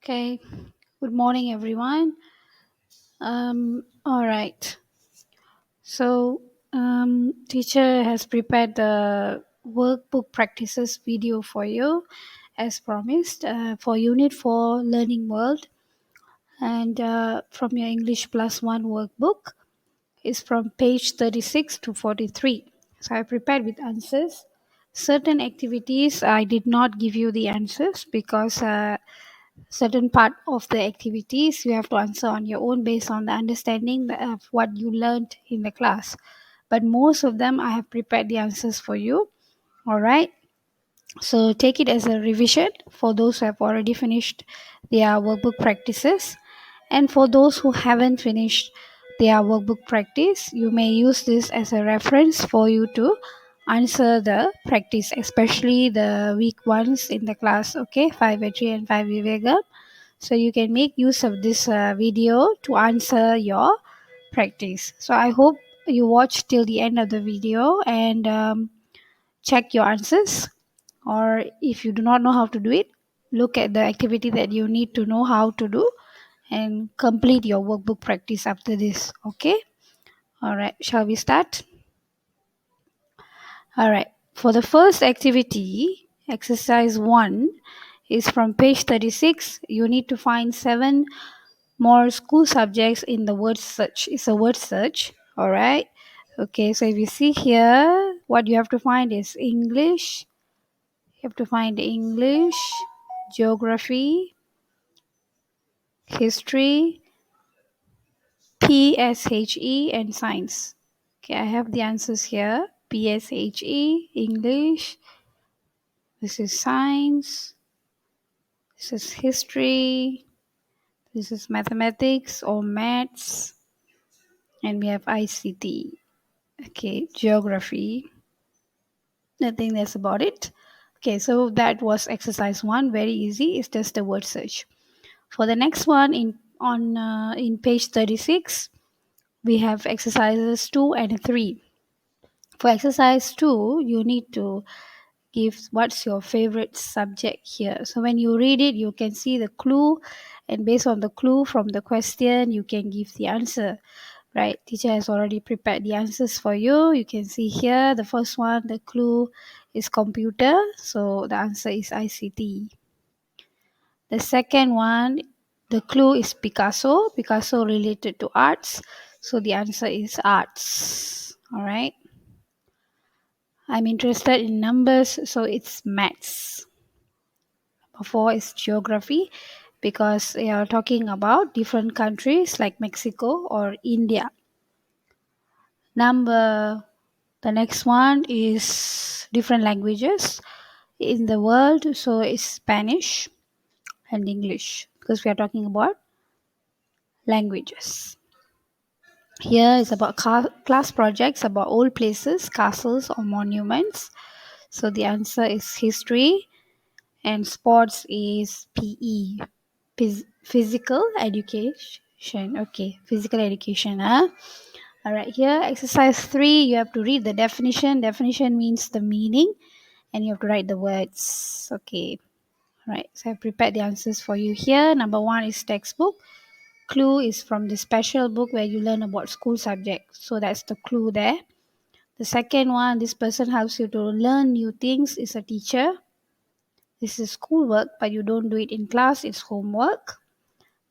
Okay, good morning, everyone. All right. So, teacher has prepared the workbook practices video for you, as promised, for Unit 4 Learning World, and from your English Plus One workbook is from page 36 to 43. So, I prepared with answers. Certain activities I did not give you the answers because certain part of the activities you have to answer on your own based on the understanding of what you learned in the class, but most of them I have prepared the answers for you. All right, so take it as a revision for those who have already finished their workbook practices, and for those who haven't finished their workbook practice, you may use this as a reference for you to answer the practice, especially the weak ones in the class. Okay, 5 Vetri and 5 Vivega. So you can make use of this video to answer your practice. So I hope you watch till the end of the video and check your answers, or if you do not know how to do it, look at the activity that you need to know how to do and complete your workbook practice after this. Okay, all right, shall we start? All right, for the first activity, exercise 1 is from page 36. You need to find 7 more school subjects in the word search. It's a word search. All right. Okay. So if you see here, what you have to find is English. You have to find English, geography, history, PSHE, and science. Okay. I have the answers here. PSHE, English. This is science. This is history. This is mathematics or maths. And we have ICT. Okay. Geography. I think that's about it. Okay, so that was exercise 1. Very easy. It's just a word search. For the next one, in page 36, we have exercises 2 and 3. For exercise 2, you need to give what's your favorite subject here. So when you read it, you can see the clue, and based on the clue from the question, you can give the answer. Right, teacher has already prepared the answers for you. You can see here the first one, the clue is computer, so the answer is ICT. The second one, the clue is Picasso related to arts, so the answer is arts. All right, I'm interested in numbers, so it's maths. Number 4 is geography, because they are talking about different countries like Mexico or India. The next one is different languages in the world, so it's Spanish and English, because we are talking about languages. Here is about class projects about old places, castles, or monuments. So the answer is history, and sports is PE, physical education. Okay, physical education. All right, here exercise 3, you have to read the definition. Definition means the meaning, and you have to write the words. Okay, all right, so I prepared the answers for you here. Number 1 is textbook. Clue is from the special book where you learn about school subjects, so that's the clue there. The second one, this person helps you to learn new things, is a teacher. This is schoolwork, but you don't do it in class, it's homework.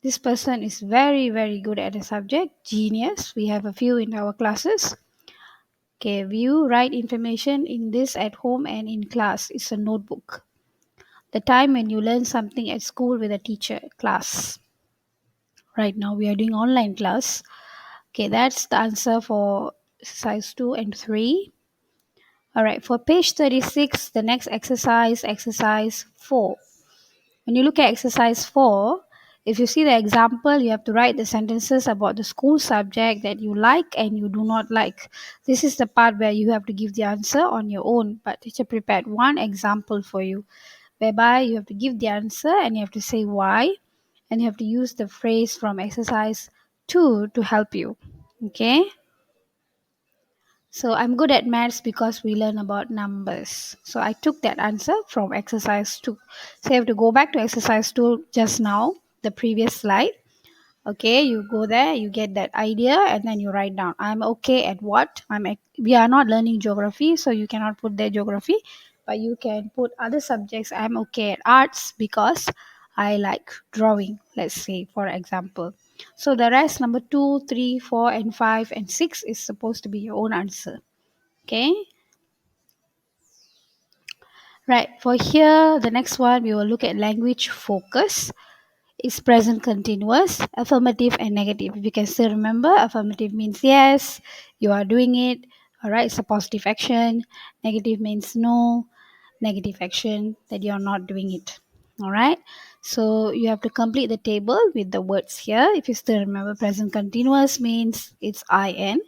This person is very, very good at a subject, genius. We have a few in our classes. Okay, view, write information in this at home and in class. It's a notebook. The time when you learn something at school with a teacher, class. Right now we are doing online class. Okay, that's the answer for exercise 2 and 3. All right, for page 36, the next exercise 4. When you look at exercise 4, if you see the example, you have to write the sentences about the school subject that you like and you do not like. This is the part where you have to give the answer on your own, but teacher prepared one example for you, whereby you have to give the answer and you have to say why, and you have to use the phrase from exercise 2 to help you. Okay? So I'm good at maths because we learn about numbers. So I took that answer from exercise 2. So you have to go back to exercise 2 just now the previous slide. Okay, you go there, you get that idea, and then you write down, I'm okay at what. We are not learning geography, so you cannot put there geography, but you can put other subjects. I'm okay at arts because I like drawing, let's say, for example. So the rest, number 2, 3, 4, and 5 and 6, is supposed to be your own answer. Okay, right. For here, the next one, we will look at language focus. Is present continuous, affirmative and negative. If you can still remember, affirmative means yes, you are doing it. All right, it's a positive action. Negative means no, negative action, that you are not doing it. All right, so you have to complete the table with the words here. If you still remember, present continuous means it's ing,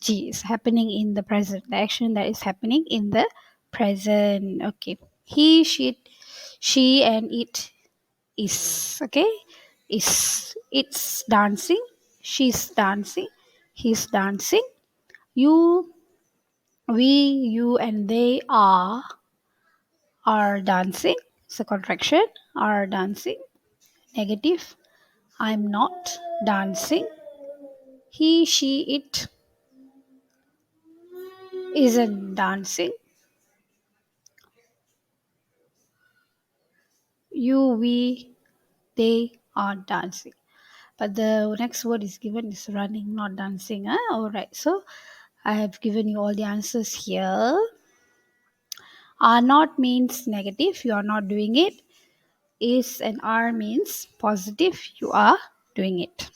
it's happening in the present, the action that is happening in the present. Okay, he, she and it is. Okay, is, it's dancing, she's dancing, he's dancing, you, we, you and they are dancing. It's a contraction. Are dancing. Negative, I'm not dancing. He, she, it isn't dancing. You, we, they are dancing. But the next word is given is running, not dancing. Huh? All right, so I have given you all the answers here. Are not means negative, you are not doing it. Is and are means positive, you are doing it.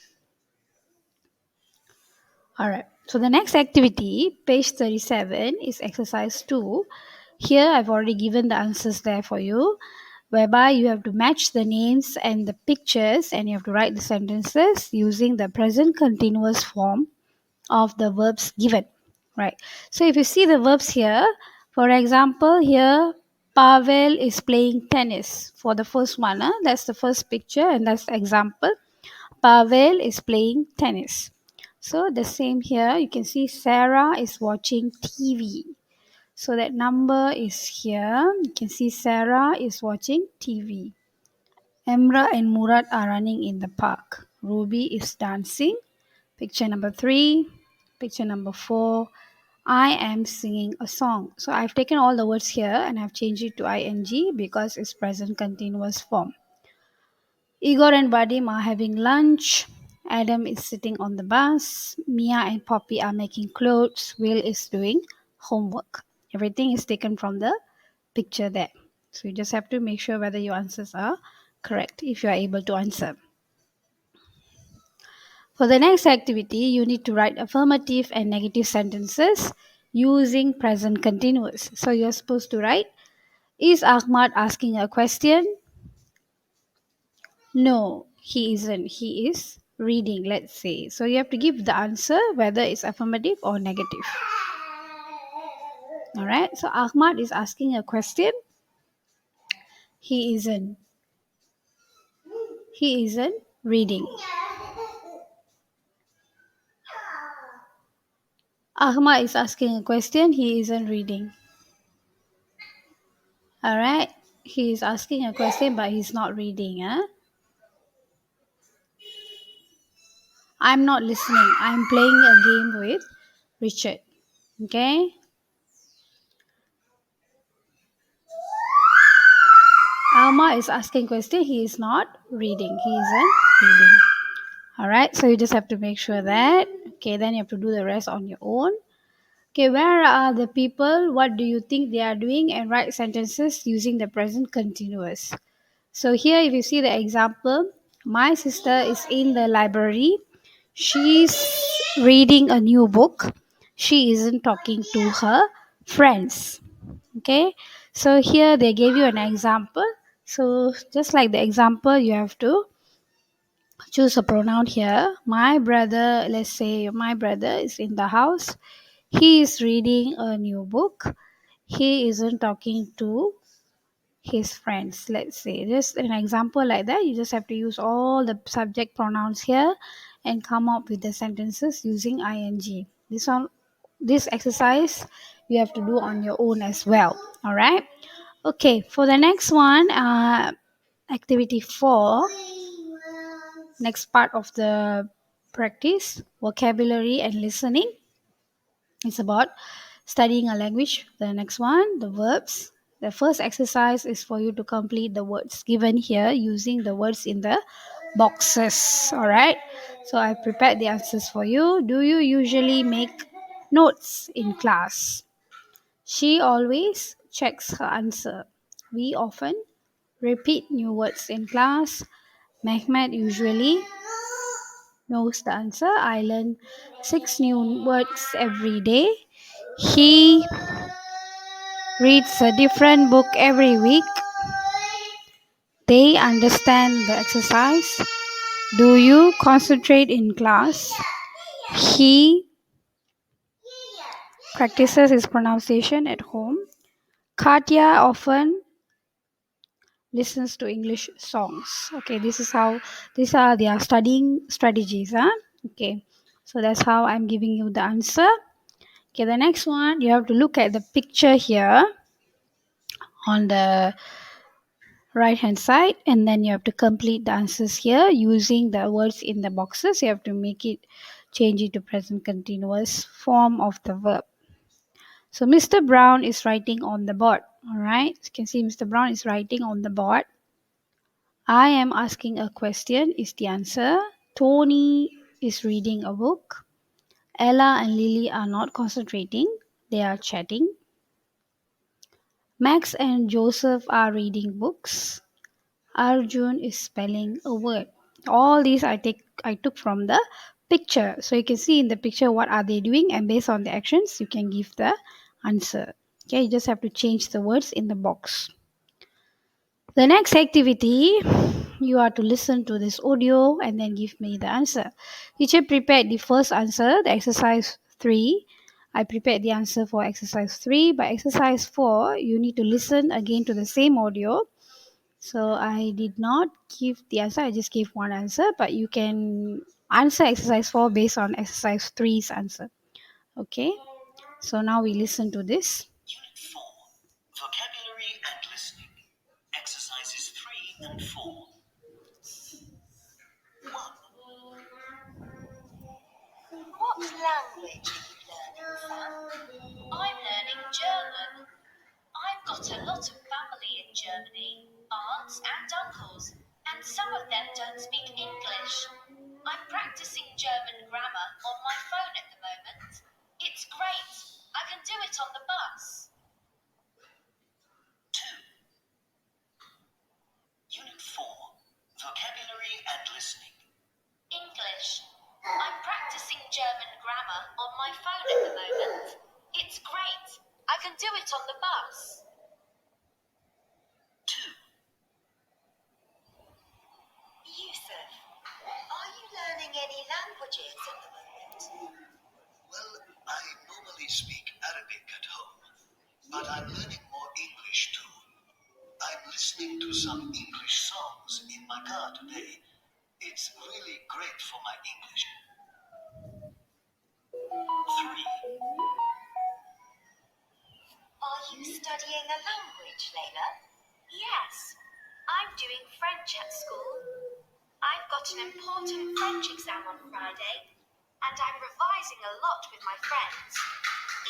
All right. So the next activity, page 37, is exercise 2. Here I've already given the answers there for you, whereby you have to match the names and the pictures, and you have to write the sentences using the present continuous form of the verbs given. Right. So if you see the verbs here, for example, here Pavel is playing tennis. For the first one, that's the first picture, and that's the example. Pavel is playing tennis. So the same here, you can see Sarah is watching TV. So that number is here. You can see Sarah is watching TV. Emra and Murad are running in the park. Ruby is dancing. Picture number 3. Picture number 4. I am singing a song. So I've taken all the words here and I've changed it to ing because it's present continuous form. Igor and Vadim are having lunch. Adam is sitting on the bus. Mia and Poppy are making clothes. Will is doing homework. Everything is taken from the picture there. So you just have to make sure whether your answers are correct if you are able to answer. For the next activity, you need to write affirmative and negative sentences using present continuous. So you're supposed to write, is Ahmad asking a question? No, he isn't. He is reading, let's say. So you have to give the answer whether it's affirmative or negative. All right. So Ahmad is asking a question. He isn't. He isn't reading. Ahmad is asking a question. He isn't reading. All right. He is asking a question, but he's not reading. Huh? I'm not listening. I'm playing a game with Richard. Okay. Alma is asking question. He is not reading. He isn't reading. All right. So you just have to make sure that. Okay. Then you have to do the rest on your own. Okay. Where are the people? What do you think they are doing? And write sentences using the present continuous. So here, if you see the example, my sister is in the library. She's reading a new book. She isn't talking to her friends. Okay, so here they gave you an example. So just like the example, you have to choose a pronoun here. My brother, let's say my brother is in the house. He is reading a new book. He isn't talking to his friends, let's say. Just an example like that. You just have to use all the subject pronouns here and come up with the sentences using ing. This exercise you have to do on your own as well. All right. Okay, for the next one, activity 4, Next part of the practice, vocabulary and listening. It's about studying a language. The next one, the verbs. The first exercise is for you to complete the words given here using the words in the boxes. All right. So I prepared the answers for you. Do you usually make notes in class? She always checks her answer. We often repeat new words in class. Mehmet usually knows the answer. I learn 6 new words every day. He reads a different book every week. They understand the exercise. Do you concentrate in class? He practices his pronunciation at home. Katya often listens to English songs. Okay, this is how these are their studying strategies. Okay, so that's how I'm giving you the answer. Okay, the next one, you have to look at the picture here on the right hand side, and then you have to complete the answers here using the words in the boxes. You have to make it change it to present continuous form of the verb. So Mr. Brown is writing on the board. All right, you can see Mr. Brown is writing on the board. I am asking a question is the answer. Tony is reading a book. Ella and Lily are not concentrating, they are chatting. Max and Joseph are reading books. Arjun is spelling a word. All these I took from the picture. So you can see in the picture what are they doing, and based on the actions you can give the answer. Okay, you just have to change the words in the box. The next activity, you are to listen to this audio and then give me the answer. Teacher prepared the first answer, the exercise 3. I prepared the answer for exercise 3. But exercise 4, you need to listen again to the same audio. So I did not give the answer, I just gave one answer, but you can answer exercise 4 based on exercise three's answer. Okay, so now we listen to this. Unit 4, Vocabulary and Listening. Exercises 3 and 4. 1. What language are you learning, Sam? I'm learning German. I've got a lot of family in Germany, aunts and uncles, and some of them don't speak English. I'm practicing German grammar on my phone at the moment. It's great. I can do it on the bus. 2. Unit 4, Vocabulary and Listening. English. I'm practicing German grammar on my phone at the moment. It's great. I can do it on the bus. 2. Yusuf, are you learning any languages at the moment? Well, I normally speak Arabic at home, but I'm learning more English too. I'm listening to some English songs in my car today. It's really great for my English. 3. Are you studying a language, Layla? Yes, I'm doing French at school. I've got an important French exam on Friday, and I'm revising a lot with my friends.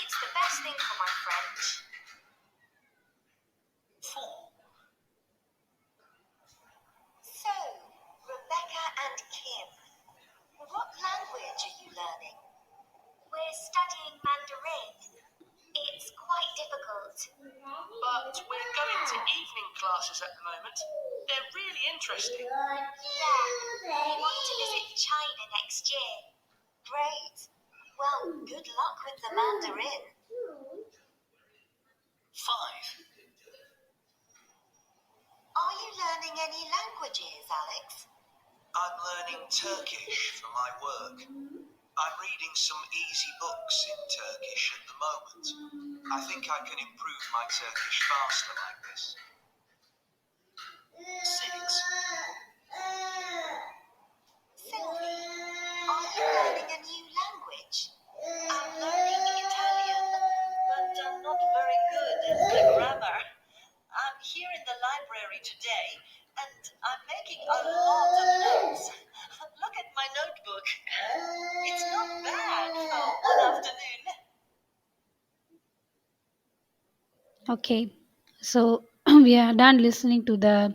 It's the best thing for my French. 4. So, Rebecca and Kim, what language are you learning? We're studying Mandarin. It's quite difficult. But we're going to evening classes at the moment. They're really interesting. Yeah, we want to visit China next year. Great. Well, good luck with the Mandarin. 5. Are you learning any languages, Alex? I'm learning Turkish for my work. I'm reading some easy books in Turkish at the moment. I think I can improve my Turkish faster like this. 6. Sylvie, are you learning a new language? I'm learning Italian, but I'm not very good at the grammar. I'm here in the library today, and I'm making a lot of notes. Okay, so we are done listening to the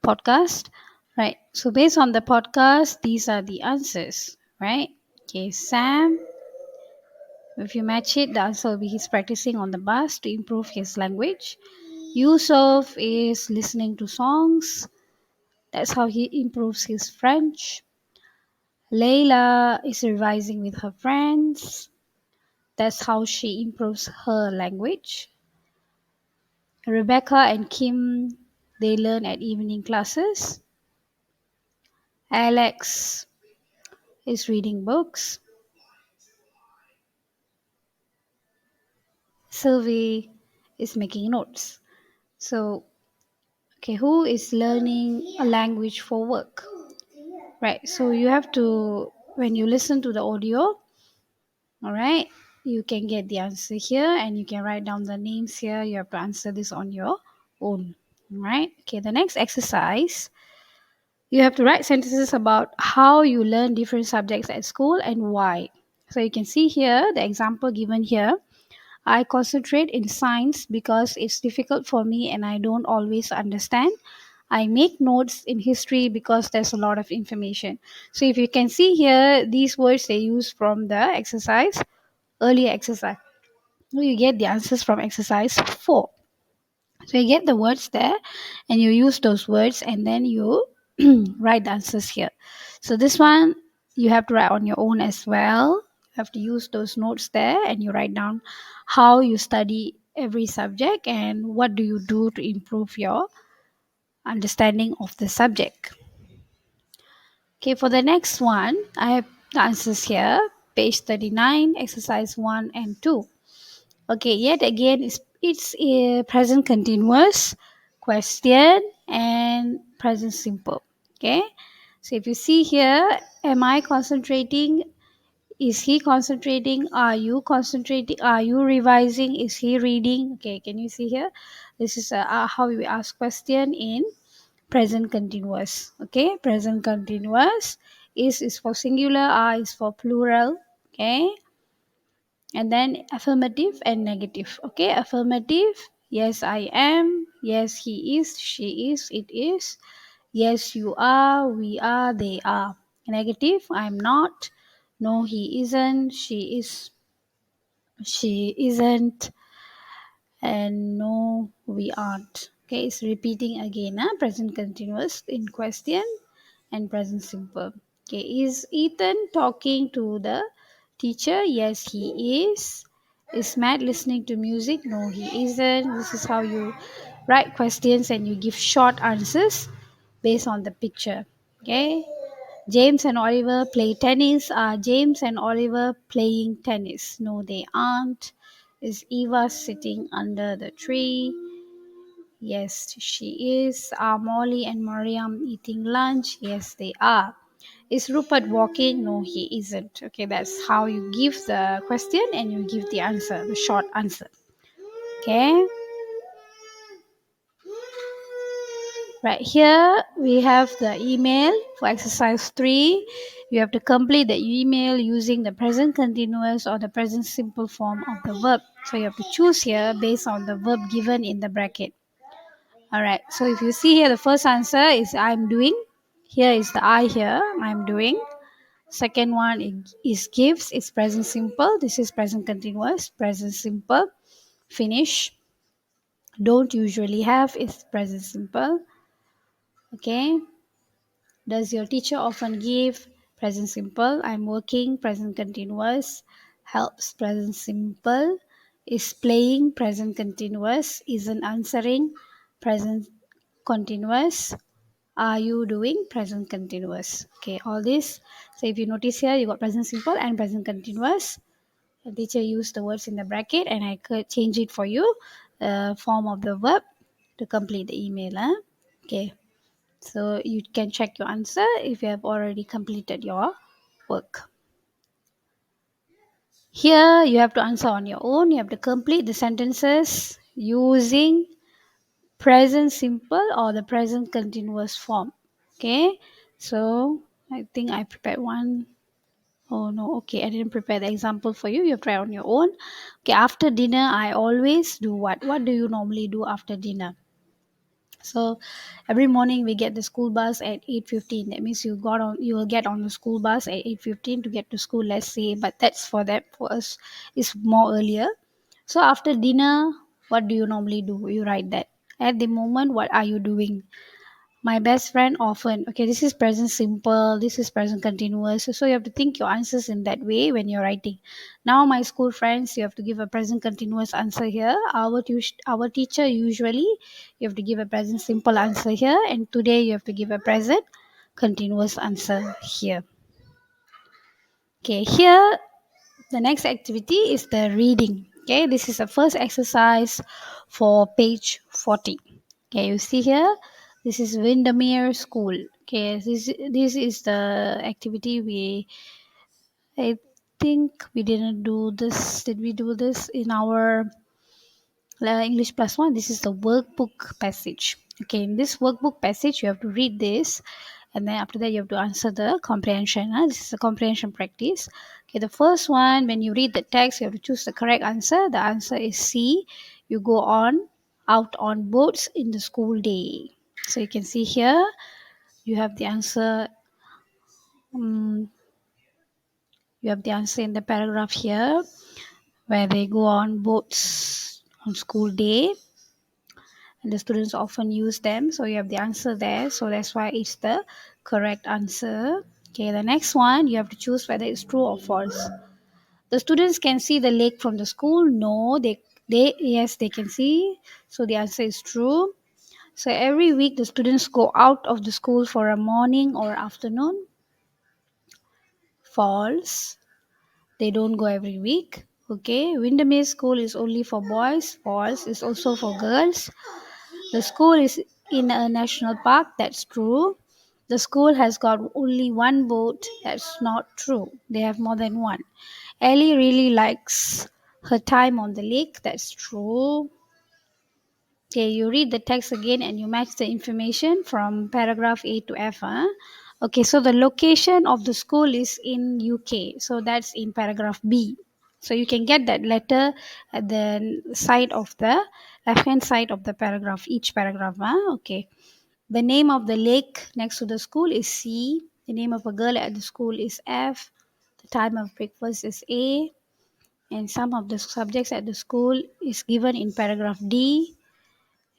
podcast, right? So based on the podcast, these are the answers, right? Okay, Sam, if you match it, the answer will be he's practicing on the bus to improve his language. Yusuf is listening to songs. That's how he improves his French. Layla is revising with her friends. That's how she improves her language. Rebecca and Kim, they learn at evening classes. Alex is reading books. Sylvie is making notes. So, okay, who is learning a language for work? Right, so you have to, when you listen to the audio, all right, you can get the answer here and you can write down the names here. You have to answer this on your own. All right, okay, the next exercise, you have to write sentences about how you learn different subjects at school and why. So you can see here the example given here. I concentrate in science because it's difficult for me and I don't always understand. I make notes in history because there's a lot of information. So if you can see here, these words they use from the exercise, earlier exercise. So you get the answers from exercise 4. So you get the words there and you use those words and then you write the answers here. So this one you have to write on your own as well. You have to use those notes there and you write down how you study every subject and what do you do to improve your understanding of the subject. Okay, for the next one, I have the answers here. Page 39, exercise 1 and 2. Okay, yet again, it's a present continuous, question, and present simple. Okay, so if you see here, am I concentrating? Is he concentrating? Are you concentrating? Are you revising? Is he reading? Okay, can you see here? This is how we ask question in present continuous. Okay, present continuous is for singular, are is for plural. Okay, and then affirmative and negative. Okay, affirmative, yes I am, yes he is, she is, it is, yes you are, we are, they are. Negative, I'm not, no he isn't, she isn't, and no we aren't. Okay, it's repeating again, present continuous in question and present simple. Okay, is Ethan talking to the teacher? Yes, he is. Is Matt listening to music? No, he isn't. This is how you write questions and you give short answers based on the picture. Okay. James and Oliver play tennis. Are James and Oliver playing tennis? No, they aren't. Is Eva sitting under the tree? Yes, she is. Are Molly and Mariam eating lunch? Yes, they are. Is Rupert walking? No, he isn't. Okay, that's how you give the question and you give the answer, the short answer. Okay, right here we have the email for exercise 3. You have to complete the email using the present continuous or the present simple form of the verb. So you have to choose here based on the verb given in the bracket. All right, so if you see here, the first answer is I'm doing. Here is the I here, I'm doing. Second one is gives, it's present simple. This is present continuous, present simple. Finish, don't usually have, is present simple. Okay, does your teacher often give? Present simple. I'm working, present continuous. Helps, present simple. Is playing, present continuous. Isn't answering, present continuous. Are you doing, present continuous. Okay, all this. So if you notice here, you got present simple and present continuous. The teacher used the words in the bracket and I could change it for you, form of the verb to complete the email. Okay, so you can check your answer if you have already completed your work. Here you have to answer on your own. You have to complete the sentences using present simple or the present continuous form. Okay, so I think I prepared one. Oh no, okay, I didn't prepare the example for you. You try on your own. Okay, after dinner, I always do what? What do you normally do after dinner? So every morning we get the school bus at 8:15. That means you will get on the school bus at 8:15 to get to school, let's say, but that's for that. For us it's more earlier. So after dinner, what do you normally do? You write that. At the moment, what are you doing? My best friend often. Okay, this is present simple, this is present continuous. So you have to think your answers in that way when you're writing. Now, my school friends, you have to give a present continuous answer here. Our teacher usually, you have to give a present simple answer here, and today you have to give a present continuous answer here. Okay, here the next activity is the reading. Okay, this is the first exercise for page 40. Okay, you see here, this is Windermere School. Okay, this is the activity I think we didn't do this. Did we do this in our English plus one? This is the workbook passage. Okay, in this workbook passage, you have to read this, and then after that, you have to answer the comprehension. This is a comprehension practice. Okay, the first one, when you read the text, you have to choose the correct answer. The answer is C. You go on out on boats in the school day. So you can see here, you have the answer. Um, you have the answer in the paragraph here, where they go on boats on school day, and the students often use them. So you have the answer there, so that's why it's the correct answer. Okay, the next one, you have to choose whether it's true or false. The students can see the lake from the school. No, they yes, they can see, so the answer is true. So every week the students go out of the school for a morning or afternoon. False. They don't go every week. Okay, Windermere School is only for boys. False. Is also for girls. The school is in a national park. That's true. The school has got only one boat. That's not true. They have more than one. Ellie really likes her time on the lake. That's true. Okay, you read the text again and you match the information from paragraph A to F. Huh? Okay, so the location of the school is in UK. So that's in paragraph B. So you can get that letter at the side of the left hand side of the paragraph, each paragraph. Huh? Okay. The name of the lake next to the school is C. The name of a girl at the school is F. The time of breakfast is A. And some of the subjects at the school is given in paragraph D,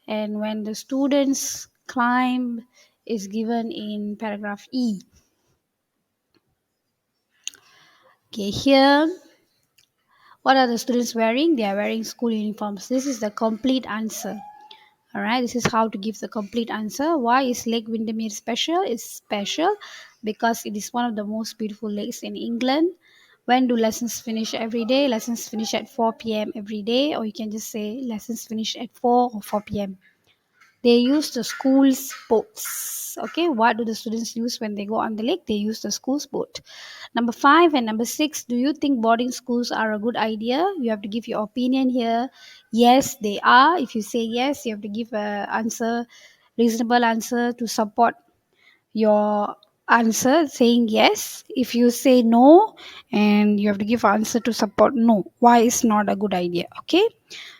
and when the students climb is given in paragraph E. Okay, here, what are the students wearing? They are wearing school uniforms. This is the complete answer. All right, this is how to give the complete answer. Why is Lake Windermere special? It's special because it is one of the most beautiful lakes in England. When do lessons finish every day? Lessons finish at 4 p.m. every day, or you can just say lessons finish at 4 or 4 p.m. They use the school's boats. Okay, what do the students use when they go on the lake? They use the school's boat. Number 5 and number 6, do you think boarding schools are a good idea? You have to give your opinion here. Yes, they are. If you say yes, you have to give a answer, reasonable answer to support your answer saying yes. If you say no, and you have to give answer to support no, why it's not a good idea. Okay,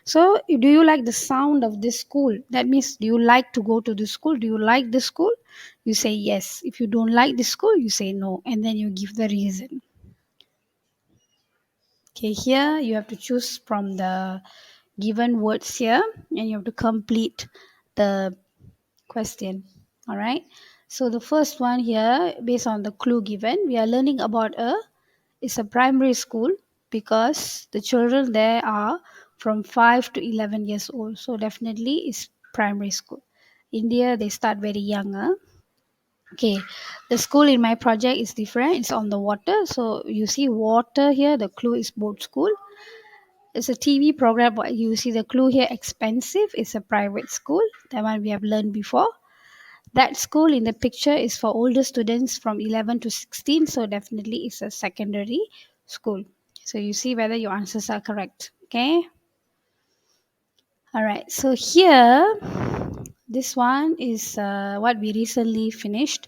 so do you like the sound of this school? That means, do you like to go to the school? Do you like the school? You say yes. If you don't like the school, you say no, and then you give the reason. Okay, here you have to choose from the given words here, and you have to complete the question. All right, so the first one here, based on the clue given, we are learning about it's a primary school because the children there are from 5 to 11 years old, so definitely it's primary school. India, they start very young. Okay, the school in my project is different. It's on the water, so you see water here, the clue is boat school. It's a TV program, but you see the clue here, expensive. It's a private school. That one we have learned before. That school in the picture is for older students from 11 to 16, so definitely it's a secondary school. So you see whether your answers are correct. Okay. All right. So here, this one is what we recently finished.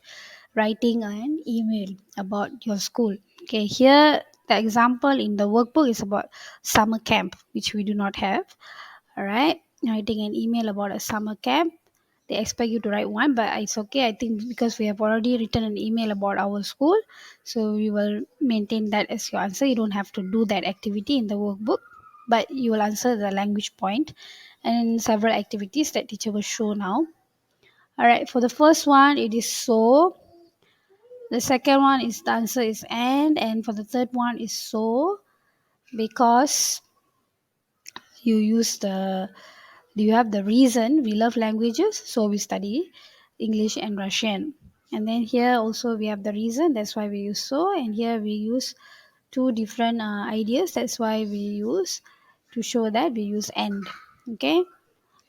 writing an email about your school. Okay, here the example in the workbook is about summer camp, which we do not have. All right, writing an email about a summer camp. They expect you to write one, but it's okay. I think because we have already written an email about our school, so we will maintain that as your answer. You don't have to do that activity in the workbook, but you will answer the language point and several activities that teacher will show now. All right, for the first one, it is so. The second one is the answer is and for the third one is so because you use the do you have the reason we love languages, so we study English and Russian. And then here also we have the reason, that's why we use so, and here we use two different ideas, that's why we use to show that we use and. Okay,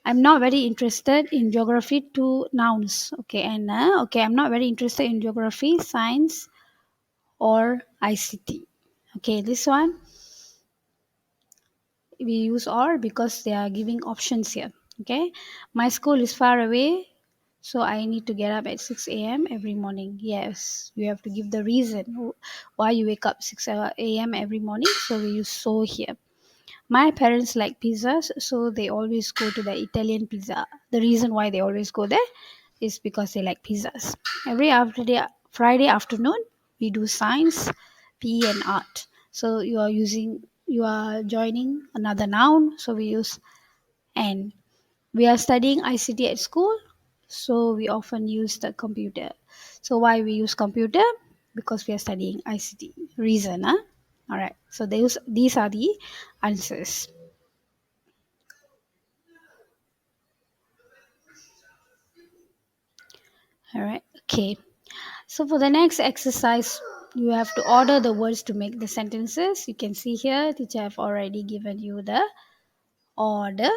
I'm not very interested in geography, two nouns. Okay, and okay, I'm not very interested in geography, science, or ICT. Okay, this one we use or because they are giving options here. Okay, my school is far away, so I need to get up at 6 a.m. every morning. Yes, you have to give the reason why you wake up 6 a.m. every morning, so we use so here. My parents like pizzas, so they always go to the Italian pizza. The reason why they always go there is because they like pizzas. Every after Friday afternoon, we do science, PE, and art. So you are joining another noun, so we use and. We are studying ICT at school, so we often use the computer. So why we use computer? Because we are studying ICT. Reason, huh? All right. So these are the answers. All right. Okay. So for the next exercise, you have to order the words to make the sentences. You can see here, teacher have already given you the order.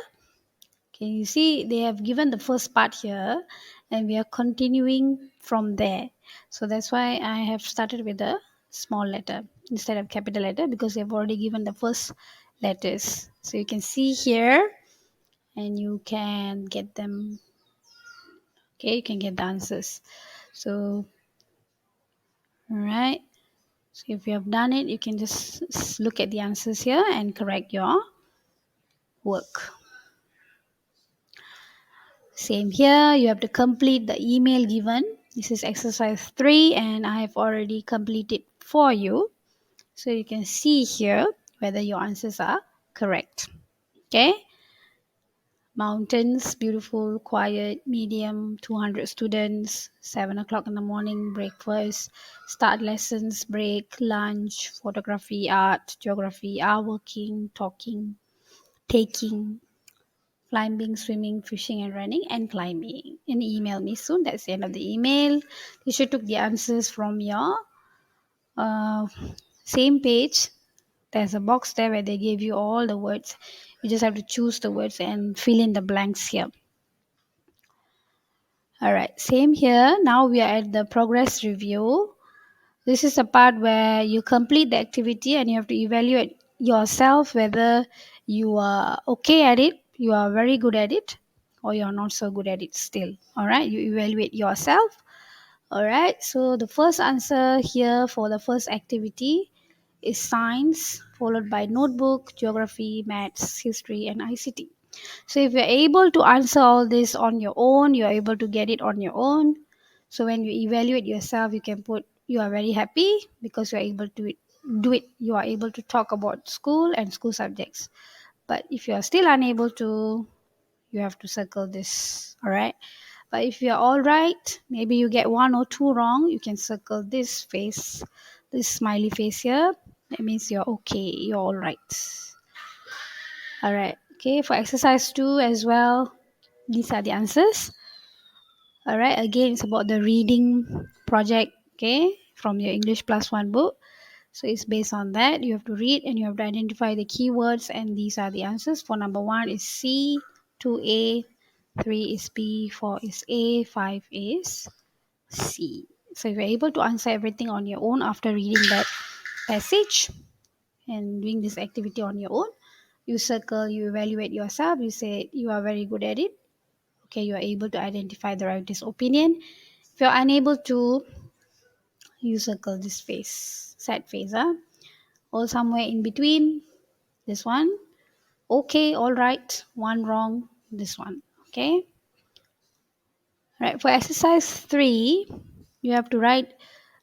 Okay, you see they have given the first part here and we are continuing from there. So that's why I have started with a small letter instead of capital letter because they've already given the first letters. So you can see here and you can get them. Okay, you can get the answers. So, all right. So if you have done it, you can just look at the answers here and correct your work. Same here, you have to complete the email given. This is exercise 3 and I have already completed for you. So you can see here whether your answers are correct. Okay. Mountains, beautiful, quiet, medium, 200 students, 7 o'clock in the morning, breakfast, start lessons, break, lunch, photography, art, geography, are working, talking, taking, climbing, swimming, fishing, and running, and climbing. And email me soon. That's the end of the email. You should took the answers from your uh, same page. There's a box there where they gave you all the words. You just have to choose the words and fill in the blanks here. All right, same here. Now we are at the progress review. This is the part where you complete the activity and you have to evaluate yourself whether you are okay at it, you are very good at it, or you're not so good at it still. All right, you evaluate yourself. All right, so the first answer here for the first activity is science, followed by notebook, geography, maths, history, and ICT. So if you're able to answer all this on your own, you're able to get it on your own. So when you evaluate yourself, you can put you are very happy because you're able to do it. You are able to talk about school and school subjects. But if you are still unable to, you have to circle this. All right. But if you're all right, maybe you get one or two wrong, you can circle this face, this smiley face here. That means you're okay, you're all right. All right. Okay, for exercise 2 as well, these are the answers. All right, again, it's about the reading project, okay, from your English Plus One book. So it's based on that. You have to read and you have to identify the keywords, and these are the answers. For number 1 is C, 2A, 3 is B, 4 is A, 5 is C. So if you're able to answer everything on your own after reading that passage and doing this activity on your own, you circle, you evaluate yourself, you say you are very good at it. Okay, you are able to identify the writer's opinion. If you're unable to, You circle this face, sad face, huh? Or somewhere in between, this one. Okay, all right, one wrong, this one. Okay. Right. For exercise 3, you have to write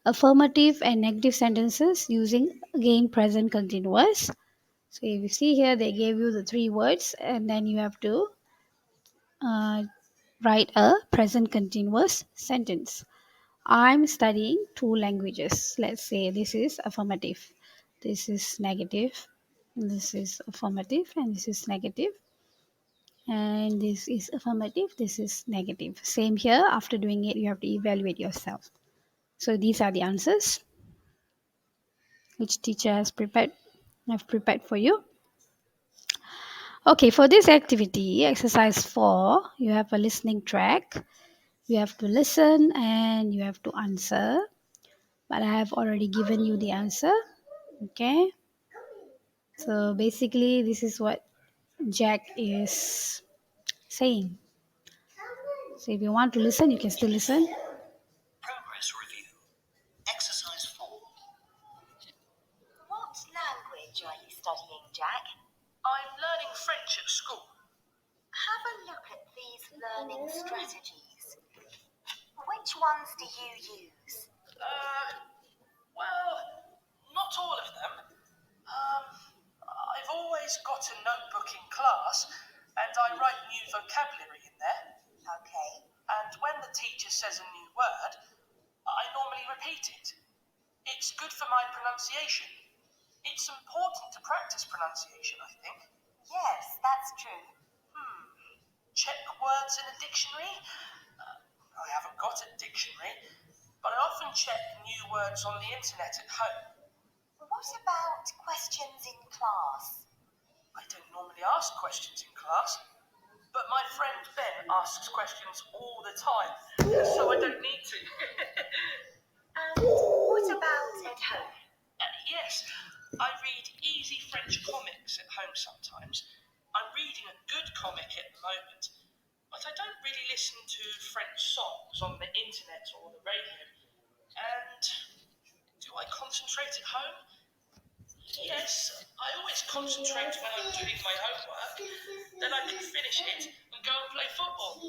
affirmative and negative sentences using again present continuous. So if you see here, they gave you the 3 words, and then you have to uh, write a present continuous sentence. I'm studying 2 languages. Let's say this is affirmative, this is negative, this is affirmative, and this is negative, and this is affirmative, this is negative. Same here. After doing it, you have to evaluate yourself. So these are the answers which teacher has prepared. I've prepared for you. Okay, for this activity, exercise 4, you have a listening track. You have to listen and you have to answer. But I have already given you the answer. Okay. So basically, this is what Jack is saying. So if you want to listen, you can still listen. Progress review. Exercise 4. What language are you studying, Jack? I'm learning French at school. Have a look at these learning strategies. Which ones do you use? Well, not all of them. I've always got a notebook in class and I write new vocabulary in there. Okay. And when the teacher says a new word, I normally repeat it. It's good for my pronunciation. It's important to practice pronunciation, I think. Yes, that's true. Check words in a dictionary. I haven't got a dictionary, but I often check new words on the internet at home. What about questions in class? I don't normally ask questions in class, but my friend Ben asks questions all the time, so I don't need to. And what about at home? Yes, I read easy French comics at home sometimes. I'm reading a good comic at the moment, but I don't really listen to French songs on the internet or the radio. And do I concentrate at home? Yes, I always concentrate when I'm doing my homework. Then I can finish it and go and play football.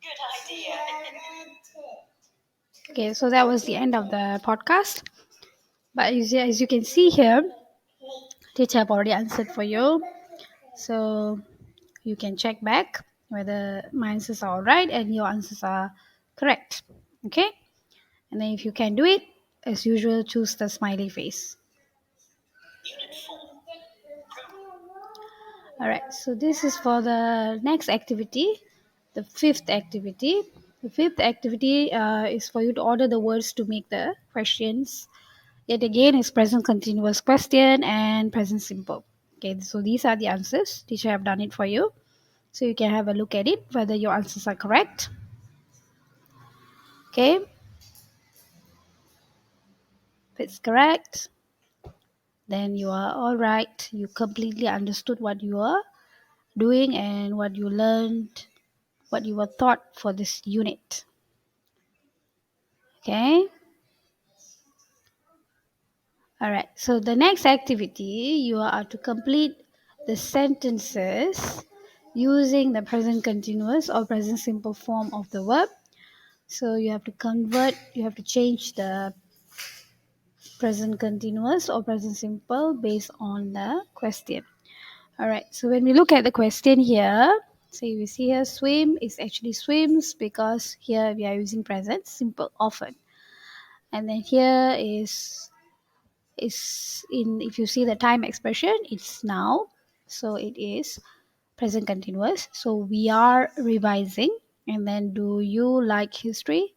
Good idea. Okay, so that was the end of the podcast. But as you can see here, teacher have already answered for you. So you can check back whether my answers are all right and your answers are correct. Okay? And then if you can do it, as usual, choose the smiley face. Unit 4. All right, so this is for the next activity, the 5th activity. The 5th activity is for you to order the words to make the questions. Yet again, it's present continuous question and present simple. Okay, so these are the answers. Teacher have done it for you. So you can have a look at it, whether your answers are correct. Okay, if it's correct, then you are all right. You completely understood what you are doing and what you learned, what you were taught for this unit. Okay. All right. So the next activity, you are to complete the sentences using the present continuous or present simple form of the verb. So you have to you have to change the present continuous or present simple based on the question. All right. So when we look at the question here, so we see here swim is actually swims because here we are using present simple often. And then here is in, if you see the time expression, it's now, so it is present continuous. So we are revising. And then do you like history,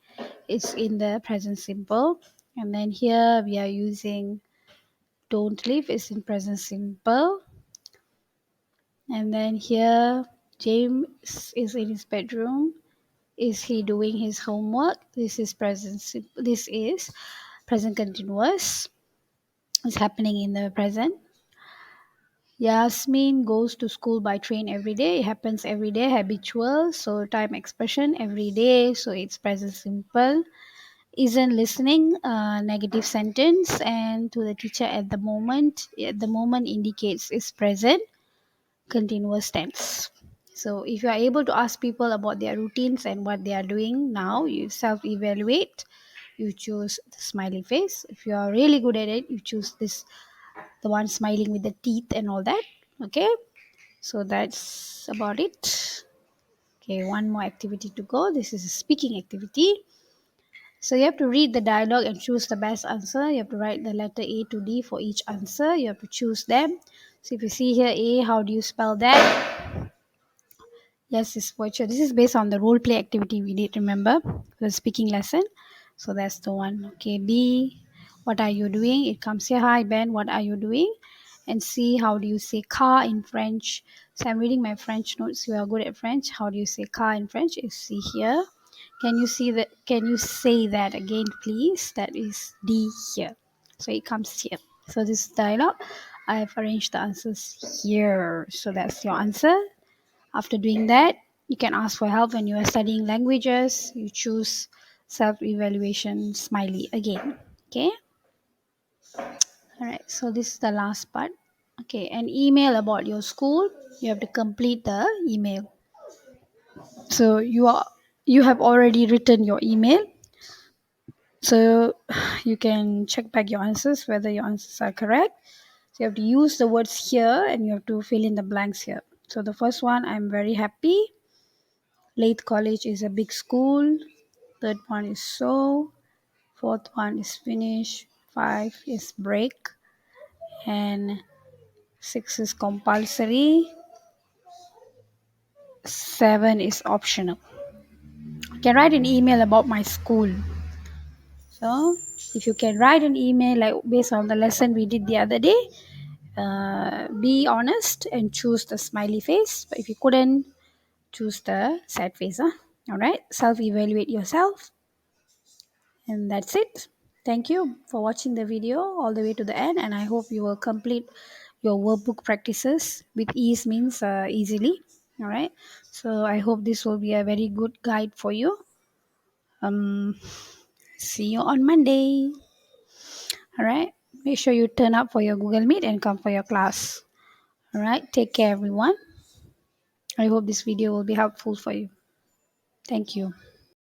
it's in the present simple. And then here we are using don't live is in present simple. And then here James is in his bedroom, is he doing his homework, this is present simple, this is present continuous, it's happening in the present. Yasmin goes to school by train every day. It happens every day, habitual. So time expression every day. So it's present simple. Isn't listening a negative sentence, and to the teacher at the moment. At the moment indicates is present continuous tense. So if you are able to ask people about their routines and what they are doing now, you self evaluate. You choose the smiley face. If you are really good at it, you choose this, the one smiling with the teeth and all that. Okay, so that's about it. Okay, one more activity to go. This is a speaking activity. So you have to read the dialogue and choose the best answer. You have to write the letter A to D for each answer. You have to choose them. So if you see here A, how do you spell that? Yes, it's virtual. This is based on the role play activity we did, remember? The speaking lesson. So that's the one. Okay, B, what are you doing? It comes here. Hi, Ben, what are you doing? And C, how do you say car in French? So I'm reading my French notes. You are good at French. How do you say car in French? Is C here. Can you see that? Can you say that again, please? That is D here. So it comes here. So this dialogue, I have arranged the answers here. So that's your answer. After doing that, you can ask for help when you are studying languages. You choose self evaluation smiley again. Okay. All right. So this is the last part. Okay. An email about your school. You have to complete the email. So you have already written your email. So you can check back your answers whether your answers are correct. So you have to use the words here and you have to fill in the blanks here. So the first one, I'm very happy. Late College is a big school. Third one is so. Fourth one is finish. Five is break. And six is compulsory. Seven is optional. I can write an email about my school. So if you can write an email like based on the lesson we did the other day, be honest and choose the smiley face. But if you couldn't, choose the sad face. All right. Self-evaluate yourself. And that's it. Thank you for watching the video all the way to the end, and I hope you will complete your workbook practices with ease means easily. All right. So I hope this will be a very good guide for you. Um, See you on Monday. All right. Make sure you turn up for your Google Meet and come for your class. All right. Take care, everyone. I hope this video will be helpful for you. Thank you.